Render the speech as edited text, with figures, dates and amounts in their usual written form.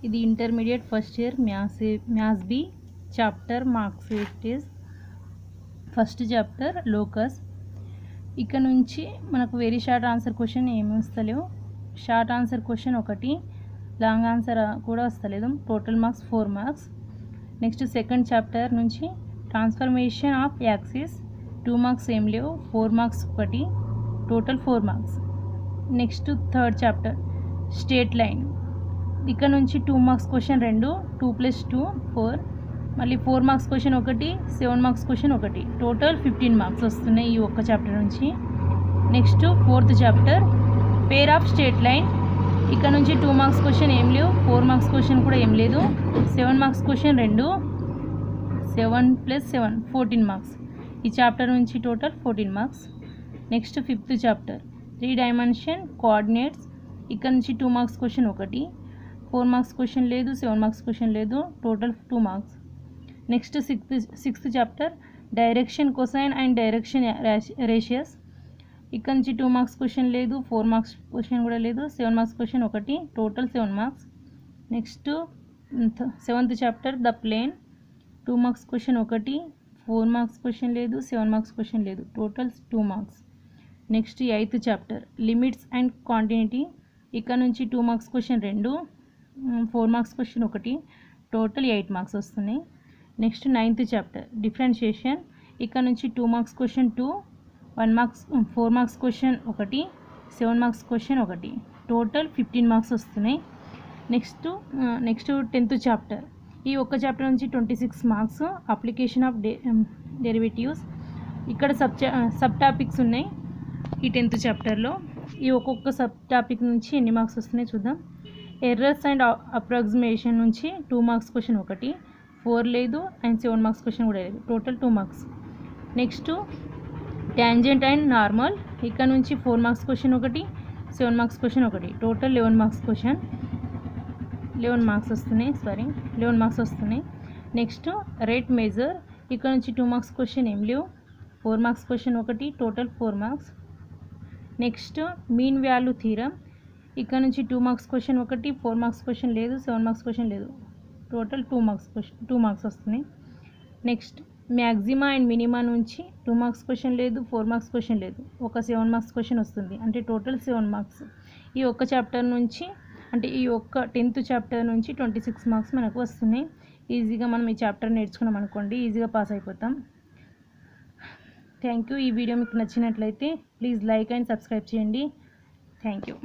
ఇది intermediate first year maths B chapter marks is first chapter locus. ఇక్కడ నుంచి మనకు వెరీ షార్ట్ ఆన్సర్ క్వశ్చన్ ఏమి వస్తలేవు. షార్ట్ ఆన్సర్ క్వశ్చన్ ఒకటి, లాంగ్ ఆన్సర్ కూడా వస్తలేదు. Total marks 4 marks. Next second chapter నుంచి ట్రాన్స్ఫర్మేషన్ ఆఫ్ యాక్సిస్ 2 మార్క్స్ ఏం లేవు, 4 మార్క్స్ ఒకటి, total 4 marks. Next third chapter straight line. ఇక్కడ నుంచి 2 మార్క్స్ క్వశ్చన్ 2, 2 + 2 4, మళ్ళీ 4 మార్క్స్ క్వశ్చన్ ఒకటి, 7 మార్క్స్ క్వశ్చన్ ఒకటి, టోటల్ 15 మార్క్స్ వస్తున్నాయి ఈ ఒక్క చాప్టర్ నుంచి. Next fourth chapter pair of straight line. ఇక్కడ నుంచి 2 మార్క్స్ క్వశ్చన్ ఏం లేవు, 4 మార్క్స్ క్వశ్చన్ కూడా ఏం లేదు, 7 మార్క్స్ క్వశ్చన్ 2, 7 + 7 14 మార్క్స్. ఈ చాప్టర్ నుంచి total 14 marks. Next fifth chapter 3 dimension coordinates. ఇక్కడ నుంచి 2 మార్క్స్ క్వశ్చన్ ఒకటి, 4 మార్క్స్ క్వశ్చన్ లేదు, 7 మార్క్స్ క్వశ్చన్ లేదు, total 2 marks. Next sixth chapter direction cosine and direction రేషియస్. ఇక్కడ నుంచి 2 మార్క్స్ క్వశ్చన్ లేదు, 4 మార్క్స్ క్వశ్చన్ కూడా లేదు, 7 మార్క్స్ క్వశ్చన్ ఒకటి, total 7 marks. Next seventh chapter the plane. 2 marks question ఒకటి, 4 మార్క్స్ క్వశ్చన్ లేదు, 7 మార్క్స్ క్వశ్చన్ లేదు, total 2 marks. Next eighth chapter limits and continuity. ఇక్కడ నుంచి 2 మార్క్స్ క్వశ్చన్ 2, 4 మార్క్స్ క్వశ్చన్ ఒకటి, టోటల్ 8 మార్క్స్ వస్తున్నాయి. Next ninth chapter differentiation. ఇక్కడ నుంచి 2 marks question 2, 4 marks question ఒకటి, 7 మార్క్స్ క్వశ్చన్ ఒకటి, టోటల్ 15 మార్క్స్ వస్తున్నాయి. Next 10th chapter. ఈ ఒక్క చాప్టర్ నుంచి 26 మార్క్స్. Application of derivatives. ఇక్కడ సబ్ టాపిక్స్ ఉన్నాయి ఈ 10th చాప్టర్లో. ఈ ఒక్కొక్క సబ్ టాపిక్ నుంచి ఎన్ని మార్క్స్ వస్తున్నాయి చూద్దాం. ఎర్రర్స్ అండ్ అప్రాక్సిమేషన్ నుంచి 2 మార్క్స్ క్వశ్చన్ ఒకటి, 4 లేదు అండ్ 7 మార్క్స్ క్వశ్చన్ కూడా లేదు, total 2 marks. Next tangent and normal. ఇక్కడ నుంచి 4 మార్క్స్ క్వశ్చన్ ఒకటి, 7 మార్క్స్ క్వశ్చన్ ఒకటి, టోటల్ 11 మార్క్స్ క్వశ్చన్, 11 మార్క్స్ వస్తున్నాయి. Next rate measure. ఇక్కడ నుంచి 2 మార్క్స్ క్వశ్చన్ ఏం లేవు, 4 మార్క్స్ క్వశ్చన్ ఒకటి, total 4 marks. Next mean value theorem. ఇక్కడ నుంచి 2 మార్క్స్ క్వశ్చన్ ఒకటి, 4 మార్క్స్ క్వశ్చన్ లేదు, 7 మార్క్స్ క్వశ్చన్ లేదు, టోటల్ 2 మార్క్స్ వస్తున్నాయి. నెక్స్ట్ మ్యాక్సిమా అండ్ మినిమా నుంచి 2 మార్క్స్ క్వశ్చన్ లేదు, 4 మార్క్స్ క్వశ్చన్ లేదు, ఒక 7 మార్క్స్ క్వశ్చన్ వస్తుంది, అంటే టోటల్ 7 మార్క్స్. ఈ ఒక్క చాప్టర్ నుంచి అంటే ఈ ఒక్క 10th చాప్టర్ నుంచి 26 మార్క్స్ మనకు వస్తున్నాయి. ఈజీగా మనం ఈ చాప్టర్ నేర్చుకున్నాం అనుకోండి, ఈజీగా పాస్ అయిపోతాం. Thank you. ఈ వీడియో మీకు నచ్చినట్లయితే ప్లీజ్ లైక్ అండ్ సబ్స్క్రైబ్ చేయండి. Thank you.